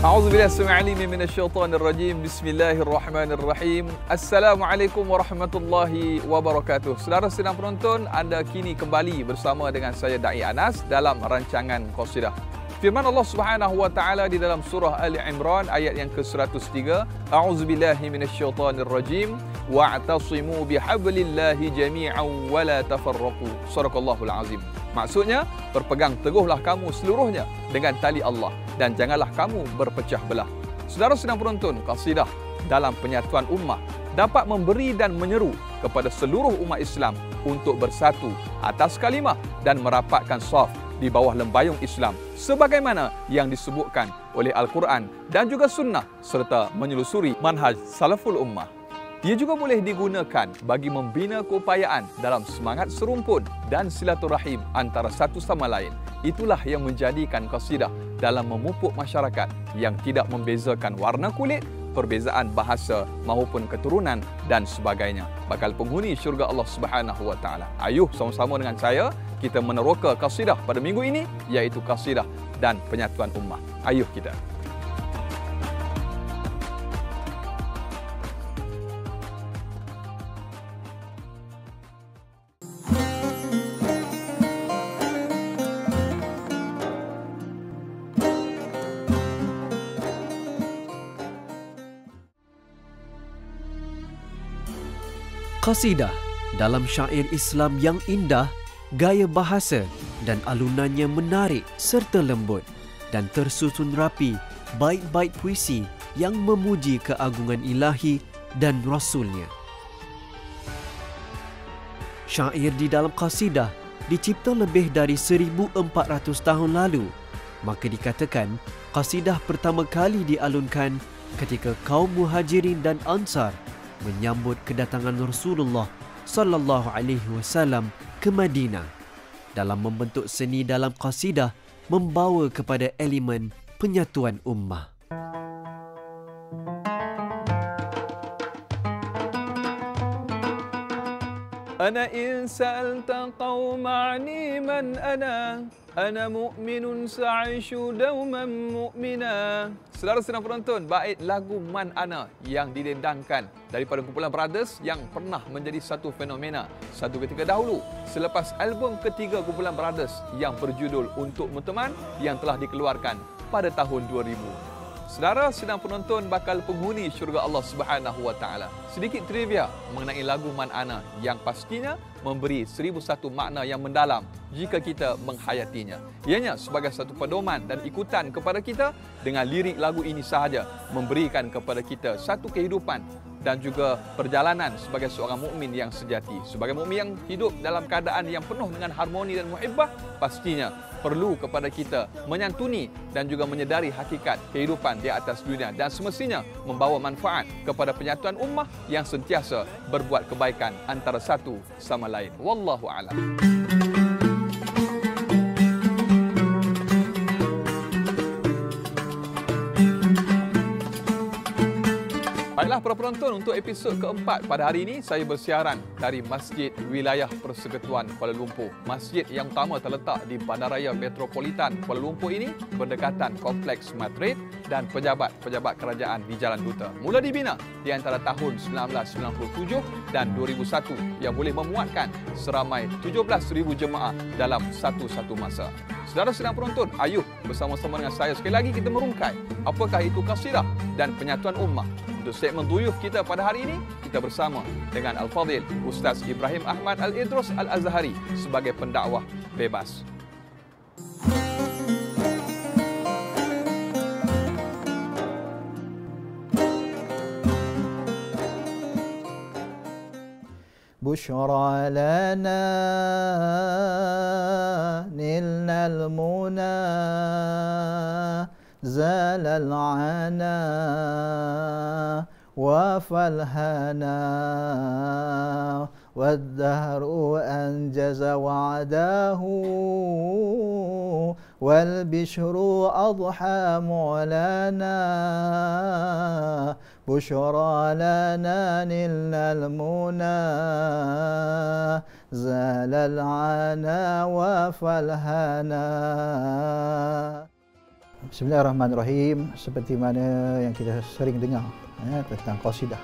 A'udzubillahi as-sami'il 'alim minasyaitonir rajim. Bismillahirrahmanirrahim. Assalamualaikum warahmatullahi wabarakatuh. Saudara sedang penonton, anda kini kembali bersama dengan saya Da'i Anas dalam rancangan Qasidah. Firman Allah Subhanahu wa taala di dalam surah Ali Imran ayat yang ke-103, A'udzubillahi minasyaitonir rajim wa'tasimu bihablillahi jami'an wa la tafarraqu. Shadaqallahul azim. Maksudnya, berpegang teguhlah kamu seluruhnya dengan tali Allah dan janganlah kamu berpecah belah. Saudara sedang penonton, qasidah dalam penyatuan ummah dapat memberi dan menyeru kepada seluruh umat Islam untuk bersatu atas kalimah dan merapatkan saf di bawah lembayung Islam sebagaimana yang disebutkan oleh Al-Quran dan juga sunnah serta menyelusuri manhaj salaful ummah. Ia juga boleh digunakan bagi membina keupayaan dalam semangat serumpun dan silaturahim antara satu sama lain. Itulah yang menjadikan qasidah dalam memupuk masyarakat yang tidak membezakan warna kulit, perbezaan bahasa maupun keturunan dan sebagainya. Bakal penghuni syurga Allah Subhanahu wa taala. Ayuh sama-sama dengan saya kita meneroka qasidah pada minggu ini, iaitu qasidah dan penyatuan ummah. Ayuh kita. Qasidah dalam syair Islam yang indah, gaya bahasa dan alunannya menarik serta lembut dan tersusun rapi, bait-bait puisi yang memuji keagungan ilahi dan Rasulnya. Syair di dalam qasidah dicipta lebih dari 1400 tahun lalu, maka dikatakan qasidah pertama kali dialunkan ketika kaum Muhajirin dan Ansar menyambut kedatangan Rasulullah sallallahu alaihi wasallam ke Madinah. Dalam membentuk seni dalam qasidah membawa kepada elemen penyatuan ummah. Ana in sa'alta qauma'ni man ana mu'minun sa'ishu dawman mu'mina. Saudara sedang penonton, bait lagu Man Ana yang didendangkan daripada kumpulan Brothers yang pernah menjadi satu fenomena satu ketika dahulu selepas album ketiga kumpulan Brothers yang berjudul Untuk Teman yang telah dikeluarkan pada tahun 2000. Saudara sedang penonton bakal penghuni syurga Allah Subhanahu wa taala. Sedikit trivia mengenai lagu Man Ana yang pastinya memberi 1001 makna yang mendalam jika kita menghayatinya. Ianya sebagai satu pedoman dan ikutan kepada kita dengan lirik lagu ini sahaja memberikan kepada kita satu kehidupan dan juga perjalanan sebagai seorang mukmin yang sejati. Sebagai mukmin yang hidup dalam keadaan yang penuh dengan harmoni dan muhibbah, pastinya perlu kepada kita menyantuni dan juga menyedari hakikat kehidupan di atas dunia dan semestinya membawa manfaat kepada penyatuan ummah yang sentiasa berbuat kebaikan antara satu sama lain. Wallahu a'lam. Baiklah para penonton, untuk episod keempat pada hari ini saya bersiaran dari Masjid Wilayah Persekutuan Kuala Lumpur. Masjid yang utama terletak di Bandaraya Metropolitan Kuala Lumpur ini berdekatan Kompleks Madrid dan pejabat-pejabat kerajaan di Jalan Duta. Mula dibina di antara tahun 1997 dan 2001 yang boleh memuatkan seramai 17,000 jemaah dalam satu masa. Saudara sedang penonton, ayuh bersama-sama dengan saya sekali lagi kita merungkai apakah itu qasidah dan penyatuan ummah. Untuk segmen duyuf kita pada hari ini, kita bersama dengan Al-Fadhil Ustaz Ibrahim Ahmad Al-Idrus Al-Azhari sebagai pendakwah bebas. بشرى لنا نلنا المنى زال العنا وفالهنا والدهر أنجز وعداه والبشر أضحى معلنا بشرى لنا نلنا المنى زال العنا وفالهنا. Bismillahirrahmanirrahim. Seperti mana yang kita sering dengar tentang qasidah.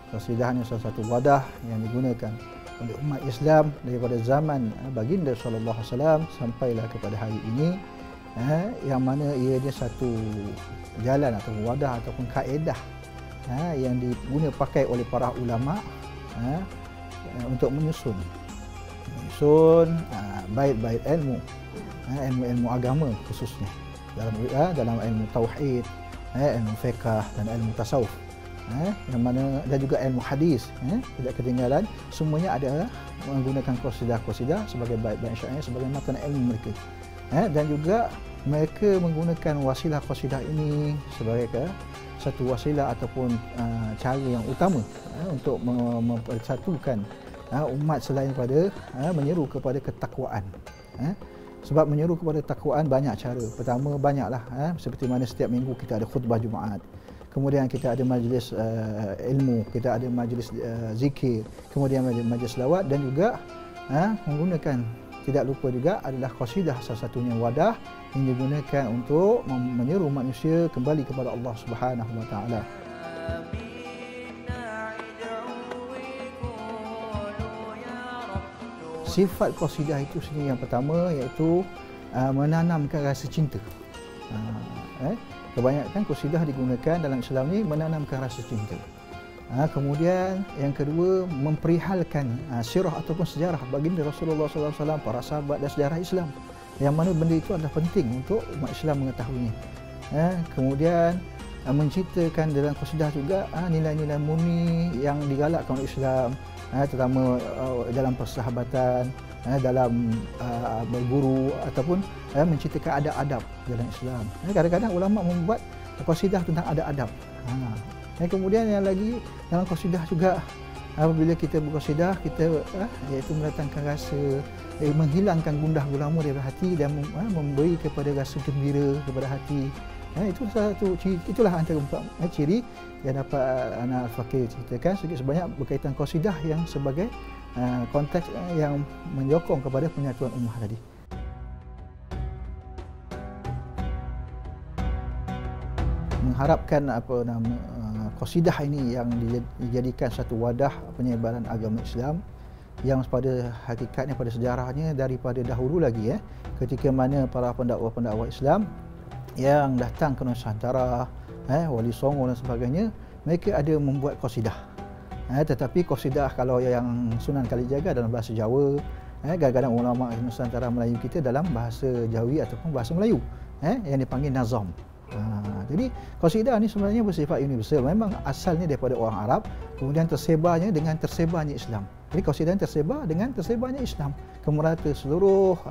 Qasidah ni salah satu wadah yang digunakan oleh umat Islam daripada zaman baginda sallallahu alaihi wasallam sampailah kepada hari ini, yang mana ianya satu jalan atau wadah ataupun kaedah yang diguna pakai oleh para ulama untuk menyusun bait-bait ilmu, ilmu agama khususnya dalam ilmu tauhid, ilmu fiqh dan ilmu tasawuf, yang mana dan juga ilmu hadis, tidak ketinggalan. Semuanya ada menggunakan qasidah sebagai bait-bait syair sebagai matan ilmu mereka, dan juga mereka menggunakan wasilah qasidah ini sebagai satu wasilah ataupun cara yang utama untuk mempersatukan umat selain pada menyeru kepada ketakwaan. Sebab menyeru kepada takwaan banyak cara. Pertama, banyaklah seperti mana setiap minggu kita ada khutbah Jumaat. Kemudian kita ada majlis ilmu, kita ada majlis zikir, kemudian majlis selawat, dan juga menggunakan, tidak lupa juga adalah qasidah, salah satunya wadah yang digunakan untuk menyeru manusia kembali kepada Allah Subhanahu wa taala. Sifat qasidah itu sendiri yang pertama iaitu menanamkan rasa cinta. Kebanyakan qasidah digunakan dalam Islam ni menanamkan rasa cinta. Kemudian yang kedua, memperihalkan sirah ataupun sejarah baginda Rasulullah SAW, para sahabat dan sejarah Islam, yang mana benda itu adalah penting untuk umat Islam mengetahuinya. Kemudian menceritakan dalam qasidah juga nilai-nilai murni yang digalakkan oleh Islam, terutama dalam persahabatan, dalam berguru ataupun menceritakan adab-adab dalam Islam. Kadang-kadang ulama membuat qasidah tentang adab-adab. Dan kemudian yang lagi dalam qasidah juga, apabila kita berqasidah, kita iaitu mendatangkan rasa, menghilangkan gundah gulama daripada hati dan memberi kepada rasa gembira kepada hati. Itu satu ciri, itulah antara empat ciri yang dapat Ana Al-Fakir ceritakan sebanyak berkaitan qasidah yang sebagai konteks yang menyokong kepada penyatuan ummah tadi. Mengharapkan qasidah ini yang dijadikan satu wadah penyebaran agama Islam yang pada hakikatnya, pada sejarahnya daripada dahulu lagi, ketika mana para pendakwa-pendakwa Islam yang datang ke Nusantara, Wali Songo dan sebagainya, mereka ada membuat qasidah. Tetapi qasidah kalau yang Sunan Kalijaga dalam bahasa Jawa, kadang-kadang ulama Nusantara Melayu kita dalam bahasa Jawi ataupun bahasa Melayu, yang dipanggil nazam. Jadi qasidah ni sebenarnya bersifat universal. Memang asalnya daripada orang Arab, kemudian tersebarnya dengan tersebarnya Islam. Jadi qasidah tersebar dengan tersebarnya Islam ke merata seluruh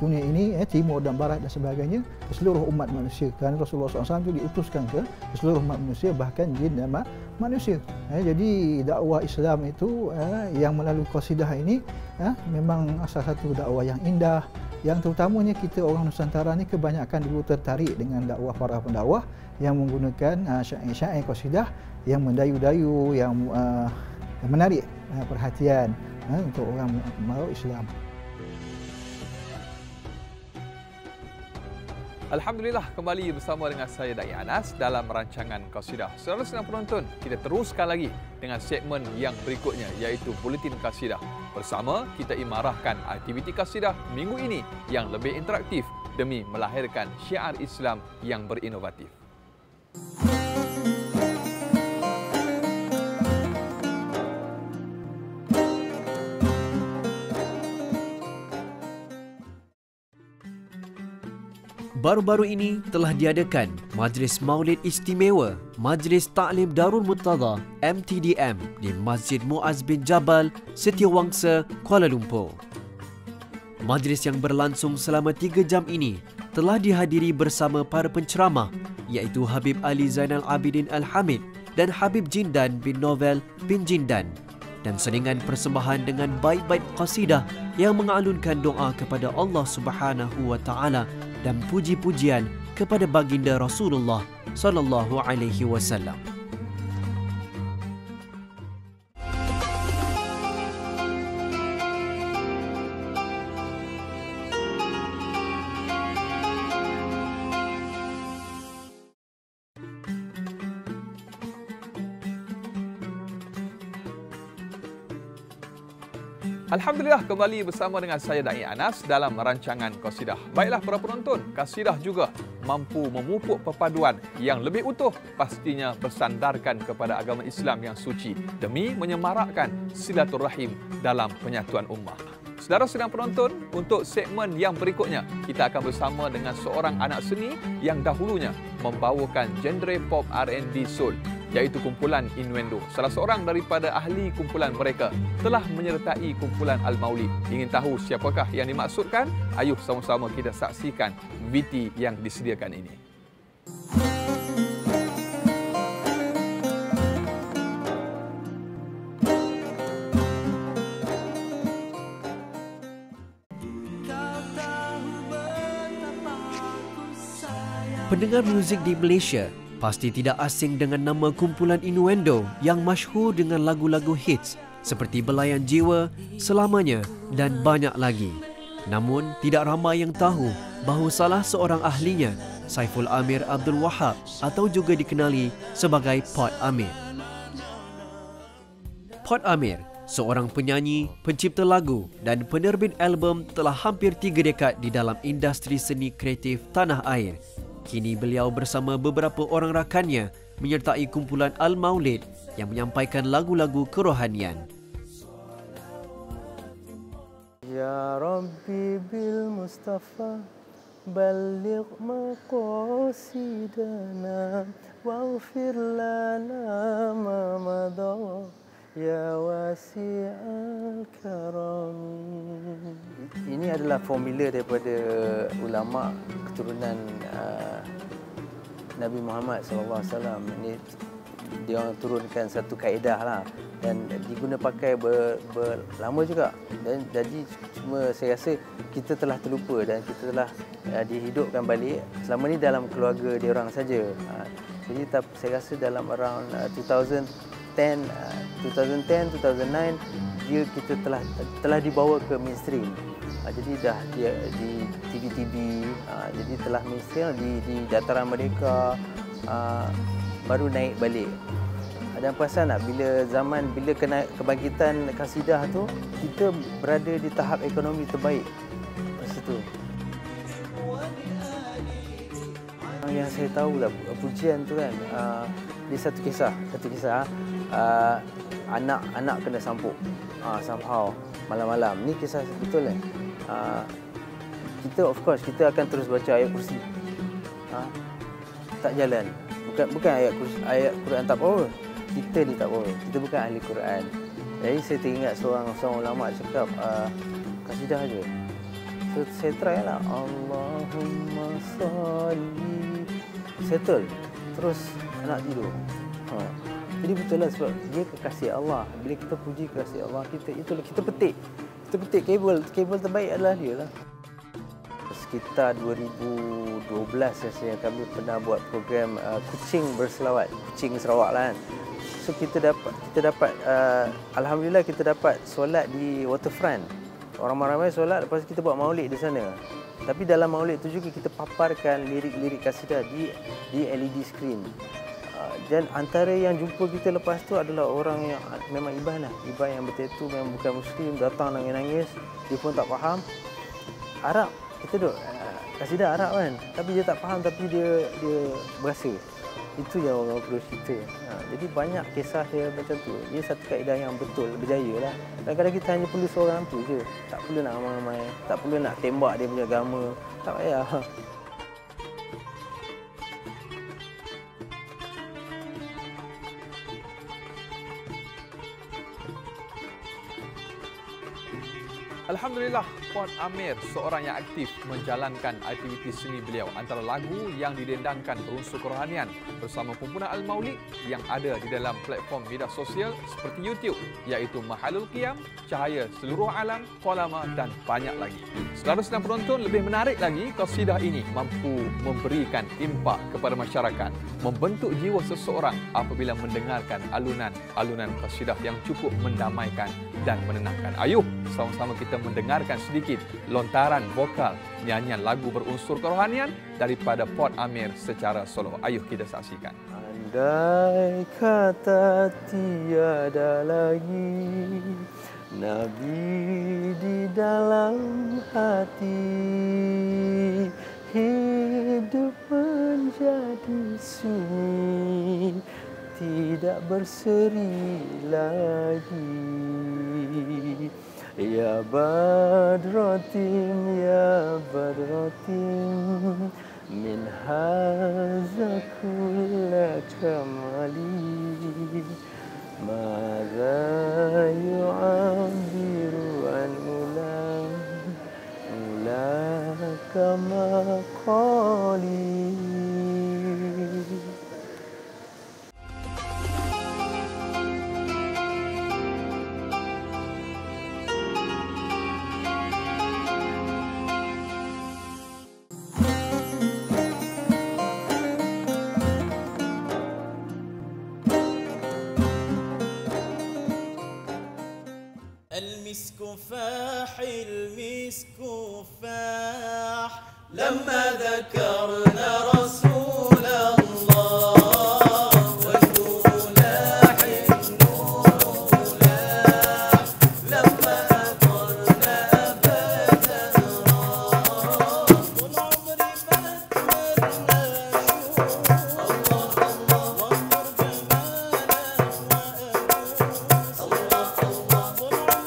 dunia ini, timur dan barat dan sebagainya, ke seluruh umat manusia. Kerana Rasulullah SAW itu diutuskan ke seluruh umat manusia, bahkan jin dan manusia. Jadi dakwah Islam itu yang melalui qasidah ini memang salah satu dakwah yang indah, yang terutamanya kita orang Nusantara ni kebanyakan dulu tertarik dengan dakwah para pendakwah yang menggunakan syair-syair qasidah yang mendayu-dayu, yang menarik perhatian untuk orang baru Islam. Alhamdulillah, kembali bersama dengan saya Da'i Anas dalam rancangan Qasidah. Saudara sedang penonton, kita teruskan lagi dengan segmen yang berikutnya, iaitu Buletin Qasidah. Bersama kita imarahkan aktiviti qasidah minggu ini yang lebih interaktif demi melahirkan syiar Islam yang berinovatif. Baru-baru ini telah diadakan Majlis Maulid Istimewa Majlis Ta'lim Darul Murtada MTDM di Masjid Muaz bin Jabal, Setiawangsa, Kuala Lumpur. Majlis yang berlangsung selama 3 jam ini telah dihadiri bersama para penceramah iaitu Habib Ali Zainal Abidin Al-Hamid dan Habib Jindan bin Novel bin Jindan, dan selingan persembahan dengan bait-bait qasidah yang mengalunkan doa kepada Allah Subhanahu wa taala dan puji-pujian kepada baginda Rasulullah sallallahu alaihi wasallam. Alhamdulillah kembali bersama dengan saya Da'i Anas dalam rancangan Qasidah. Baiklah para penonton, Qasidah juga mampu memupuk perpaduan yang lebih utuh, pastinya bersandarkan kepada agama Islam yang suci demi menyemarakkan silaturahim dalam penyatuan ummah. Saudara sedang penonton, untuk segmen yang berikutnya, kita akan bersama dengan seorang anak seni yang dahulunya membawakan genre pop R&B soul, iaitu kumpulan Innuendo. Salah seorang daripada ahli kumpulan mereka telah menyertai kumpulan Al-Maulid. Ingin tahu siapakah yang dimaksudkan? Ayuh sama-sama kita saksikan VT yang disediakan ini. Pendengar muzik di Malaysia pasti tidak asing dengan nama kumpulan Innuendo yang masyhur dengan lagu-lagu hits seperti Belayan Jiwa, Selamanya dan banyak lagi. Namun, tidak ramai yang tahu bahawa salah seorang ahlinya, Saiful Amir Abdul Wahab atau juga dikenali sebagai Pod Amir. Pod Amir, seorang penyanyi, pencipta lagu dan penerbit album telah hampir 3 dekad di dalam industri seni kreatif tanah air. Kini beliau bersama beberapa orang rakannya menyertai kumpulan Al-Maulid yang menyampaikan lagu-lagu kerohanian. Ya Rabbi bil Mustafa balligh maqasidana waghfir lana ma madha ya wasi'al karam. Ini adalah formula daripada ulama keturunan Nabi Muhammad SAW. Ini dia orang turunkan satu kaedah lah dan diguna pakai berlama juga. Dan jadi cuma saya rasa kita telah terlupa dan kita telah dihidupkan balik. Selama ni dalam keluarga dia orang saja. Jadi saya rasa dalam around 2010, 2009 dia kita telah dibawa ke mainstream. Jadi dah dia di TV, jadi telah mainstream di dataran Merdeka, baru naik balik. Dan perasan tak bila kena kebangkitan kasidah tu, kita berada di tahap ekonomi terbaik di situ. Yang saya tahu lah pujian tu kan, dia satu kisah, anak kena sampuk somehow malam-malam. Ni kisah betul kan. Kita of course kita akan terus baca ayat kursi. Tak jalan. Bukan ayat Quran tak power. Kita ni tak power. Kita bukan ahli Quran. Jadi saya teringat seorang ulama cakap kasidah aja. So saya try lah. Allahumma salli. Settle. Terus anak tidur. Jadi betul lah sebab dia kekasih Allah. Bila kita puji kekasih Allah kita, itulah kita petik kabel terbaik adalah dia lah. Sekitar 2012 kami pernah buat program Kucing Berselawat, Kucing Sarawak lah kan. So kita dapat alhamdulillah kita dapat solat di waterfront. Orang ramai solat, lepas kita buat maulid di sana. Tapi dalam maulid tu juga kita paparkan lirik-lirik kasidah di LED screen. Dan antara yang jumpa kita lepas tu adalah orang yang memang iban yang bertetu, memang bukan Muslim, datang nangis-nangis, dia pun tak faham Arab. Kita duduk kasidah Arab kan, tapi dia tak faham, tapi dia berasa. Itu yang orang perlu cerita. Jadi banyak kisah dia macam tu. Dia satu kaedah yang betul, berjaya lah. Kadang-kadang kita hanya perlu seorang tu je. Tak perlu nak ramai-ramai, tak perlu nak tembak dia punya agama. Tak payah. Alhamdulillah, Pod Amir seorang yang aktif menjalankan aktiviti seni beliau. Antara lagu yang didendangkan berunsur kerohanian bersama kumpulan Al-Maulid yang ada di dalam platform media sosial seperti YouTube, iaitu Mahalul Qiyam, Cahaya Seluruh Alam, Qalama dan banyak lagi. Saudara sedang penonton, lebih menarik lagi, qasidah ini mampu memberikan impak kepada masyarakat, membentuk jiwa seseorang apabila mendengarkan alunan qasidah yang cukup mendamaikan dan menenangkan. Ayuh, sama-sama kita mendengarkan sedikit lontaran vokal nyanyian lagu berunsur kerohanian daripada Pod Amir secara solo. Ayuh kita saksikan. Andai kata tiada lagi Nabi di dalam hati, hidup menjadi sunyi, tidak berseri lagi. Ya Badrotim, ya Badrotim, min haza kulla kamali, mada yu'abiru an ulam, ulaka maqali. المسك فاح المسك فاح لما ذكرنا رسول الله، والنور لاح النور لاح لما أطرنا أبدا راح، طول عمري بتمنى أشوف الله الله وانظر جماله وأبوس الله الله، طول عمري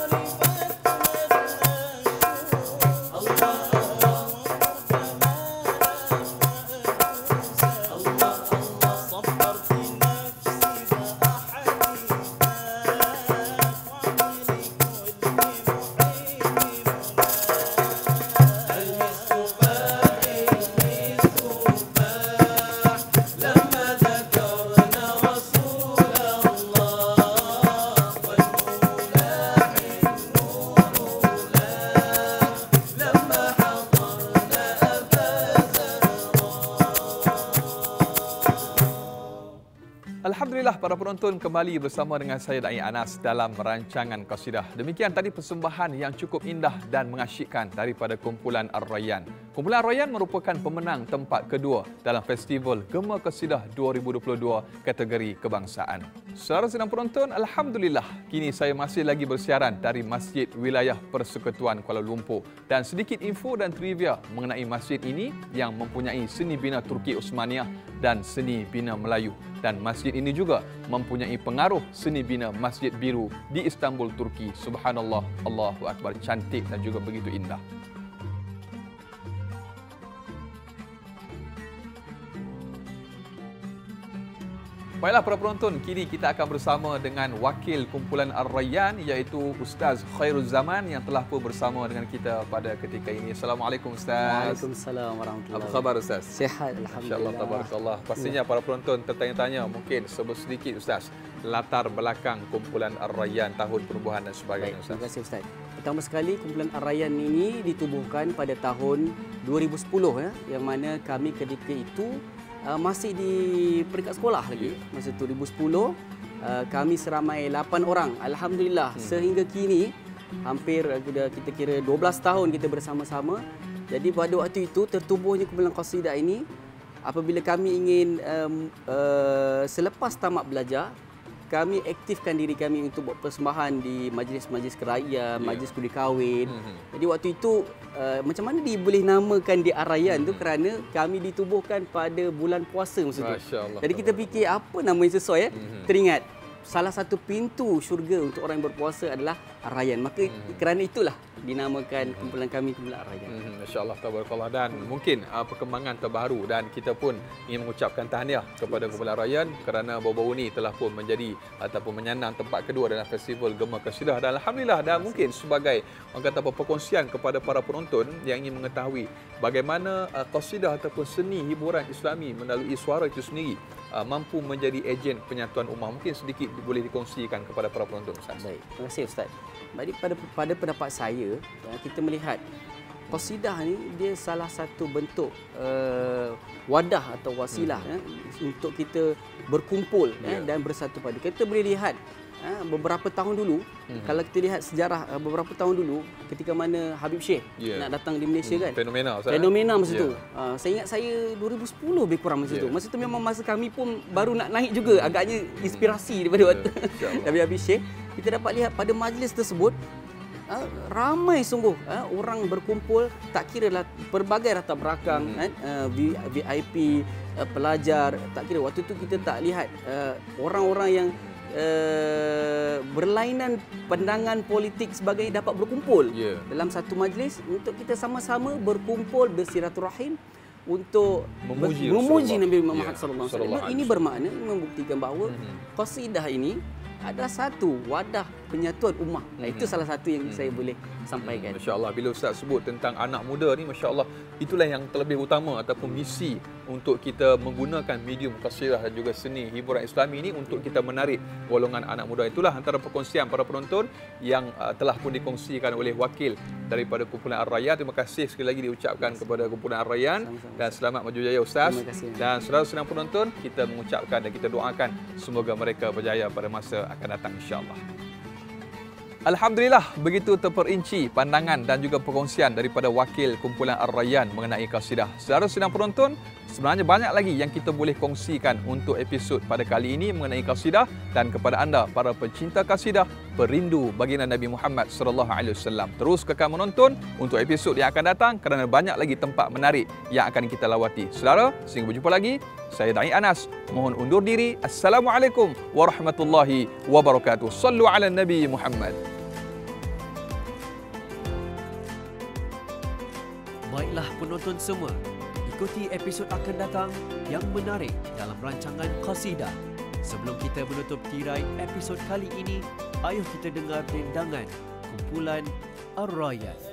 Alhamdulillah para penonton, kembali bersama dengan saya Da'i Anas dalam rancangan qasidah. Demikian tadi persembahan yang cukup indah dan mengasyikkan daripada kumpulan Ar-Rayyan. Kumpulan Ar-Rayyan merupakan pemenang tempat kedua dalam Festival Gema Qasidah 2022 kategori kebangsaan. Saudara sedang penonton, alhamdulillah kini saya masih lagi bersiaran dari Masjid Wilayah Persekutuan Kuala Lumpur, dan sedikit info dan trivia mengenai masjid ini yang mempunyai seni bina Turki Osmaniyah dan seni bina Melayu. Dan masjid ini juga mempunyai pengaruh seni bina Masjid Biru di Istanbul, Turki. Subhanallah, Allahu Akbar, cantik dan juga begitu indah. Baiklah para penonton, kini kita akan bersama dengan wakil kumpulan Ar-Rayyan iaitu Ustaz Khairul Zaman yang telah pun bersama dengan kita pada ketika ini. Assalamualaikum Ustaz. Waalaikumsalam warahmatullahi Apa khabar Ustaz? Sihat alhamdulillah. Masya-Allah, tabarakallah. Pastinya para penonton tertanya-tanya, mungkin sebut sedikit Ustaz latar belakang kumpulan Ar-Rayyan, tahun penubuhan dan sebagainya. Baik, terima kasih Ustaz. Pertama sekali, kumpulan Ar-Rayyan ini ditubuhkan pada tahun 2010 yang mana kami ketika itu masih di peringkat sekolah lagi. Masa 2010 kami seramai 8 orang. Alhamdulillah sehingga kini hampir kita kira 12 tahun kita bersama-sama. Jadi pada waktu itu tertubuhnya kumpulan qasidah ini apabila kami ingin selepas tamat belajar, kami aktifkan diri kami untuk buat persembahan di majlis-majlis kerajaan, majlis kudi kahwin. Jadi waktu itu macam mana dia boleh namakan di Ar-Rayyan tu kerana kami ditubuhkan pada bulan puasa masa tu. Jadi kita fikir apa nama yang sesuai teringat salah satu pintu syurga untuk orang yang berpuasa adalah Ar-Rayyan. Maka kerana itulah dinamakan kumpulan kami kumpulan Ar-Rayyan. Masya-Allah, tabarakallah. Dan mungkin perkembangan terbaru, dan kita pun ingin mengucapkan tahniah kepada kumpulan Ar-Rayyan kerana baru-baru ini telah pun menjadi ataupun menyandang tempat kedua dalam Festival Gema Qasidah. Dan alhamdulillah, dan mungkin sebagai orang kata perkongsian kepada para penonton yang ingin mengetahui bagaimana qasidah ataupun seni hiburan Islami melalui suara itu sendiri mampu menjadi ejen penyatuan ummah. Mungkin sedikit boleh dikongsikan kepada para penonton Ustaz. Baik, terima kasih Ustaz. Jadi pada pendapat saya, kita melihat qasidah ni dia salah satu bentuk wadah atau wasilah untuk kita berkumpul dan bersatu padu. Kita boleh lihat beberapa tahun dulu, kalau kita lihat sejarah beberapa tahun dulu ketika mana Habib Syekh nak datang di Malaysia kan. Fenomena masa tu. Saya ingat saya 2010 lebih kurang masa tu. Masa tu memang masa kami pun baru nak naik juga, agaknya inspirasi daripada waktu Habib Syekh. kita dapat lihat pada majlis tersebut ramai sungguh orang berkumpul, tak kira lah pelbagai latar belakang, VIP, pelajar, tak kira. Waktu tu kita tak lihat orang-orang yang berlainan pandangan politik sebagainya dapat berkumpul dalam satu majlis untuk kita sama-sama berkumpul bersiraturahim untuk memuji Nabi Muhammad sallallahu alaihi wasallam. Ini bermakna membuktikan bahawa qasidah ini ada satu wadah penyatuan ummah. Itu salah satu yang saya boleh sampaikan. Masya-Allah, bila Ustaz sebut tentang anak muda ni, masya-Allah, itulah yang terlebih utama ataupun misi untuk kita menggunakan medium qasidah dan juga seni hiburan Islami ini untuk kita menarik golongan anak muda. Itulah antara perkongsian para penonton yang telah pun dikongsikan oleh wakil daripada Kumpulan Ar-Rayyan. Terima kasih sekali lagi diucapkan kepada Kumpulan Ar-Rayyan dan selamat maju jaya Ustaz. Dan saudara sedang penonton, kita mengucapkan dan kita doakan semoga mereka berjaya pada masa akan datang insya-Allah. Alhamdulillah, begitu terperinci pandangan dan juga perkongsian daripada wakil Kumpulan Ar-Rayyan mengenai qasidah. Saudara sedang penonton, sebenarnya banyak lagi yang kita boleh kongsikan untuk episod pada kali ini mengenai qasidah, dan kepada anda para pecinta qasidah, perindu baginda Nabi Muhammad sallallahu alaihi wasallam, terus kekal menonton untuk episod yang akan datang kerana banyak lagi tempat menarik yang akan kita lawati. Saudara, sehingga berjumpa lagi, saya Da'i Anas mohon undur diri. Assalamualaikum warahmatullahi wabarakatuh. Sallu ala Nabi Muhammad. Baiklah penonton semua, ikuti episod akan datang yang menarik dalam rancangan qasidah. Sebelum kita menutup tirai episod kali ini, ayuh kita dengar dendangan Kumpulan Ar-Rayyan.